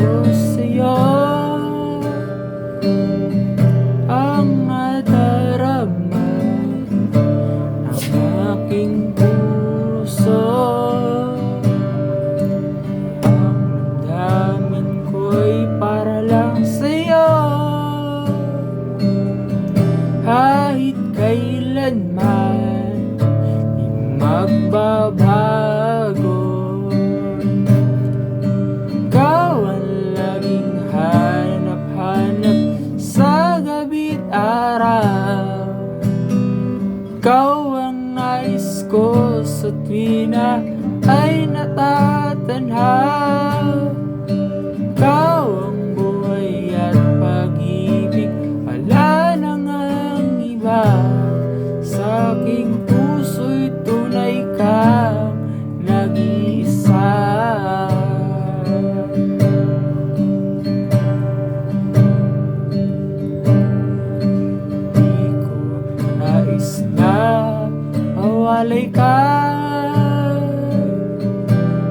ko sa'yo ang nadarama ng aking puso. Ang damdamin ko'y para lang sa'yo, kahit kailanman di magbabago. Ikaw ang laging hanap-hanap sa gabi't araw. Ikaw ang nais ko sa tuwina ay natatanaw. Ikaw ang buhay at pag-ibig, wala na ngang iba. Sa aking puso'y tunay kang nag-iisa. Di ko nais na mawalay ka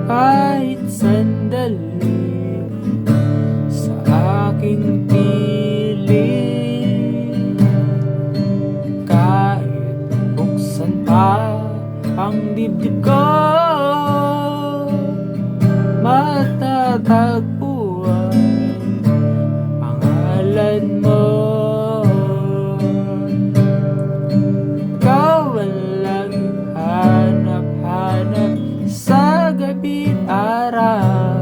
kahit sandali sa aking piling. Kahit buksan pa ang dibdib ko, matatagpuan pangalan mo. Ikaw ang laging hanap-hanap sa gabi't araw.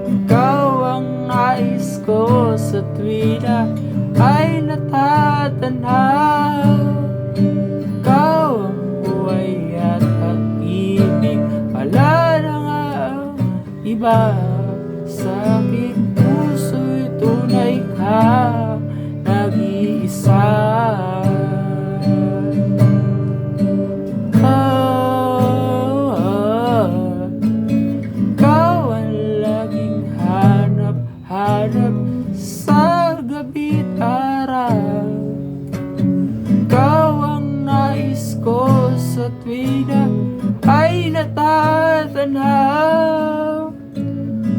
Ikaw ang nais ko sa tuwina ay natatanaw. Ikaw ang buhay at pag-ibig, wala na ngang iba. Sa aking puso'y tunay ka nag-iisa. Ikaw ang laging hanap-hanap sa gabi't araw. Ikaw ang nais ko sa tuwina ay natatanaw.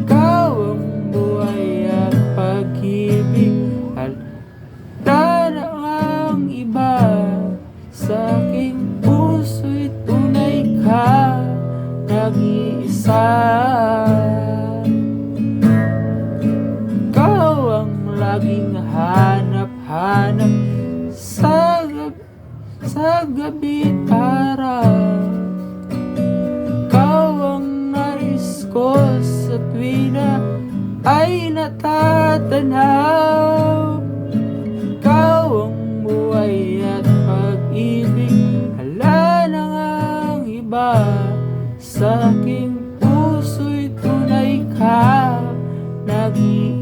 Ikaw ang buhay at pag-ibig, wala na ngang iba. Sa aking puso'y tunay ka nag-iisa. Ikaw ang laging hanap-hanap sa gabi't araw. Ikaw ang nais ko sa tuwina ay natatanaw. Ikaw ang buhay at pag-ibig, wala na ngang iba. Sa aking puso'y tunay ka nag-iisa.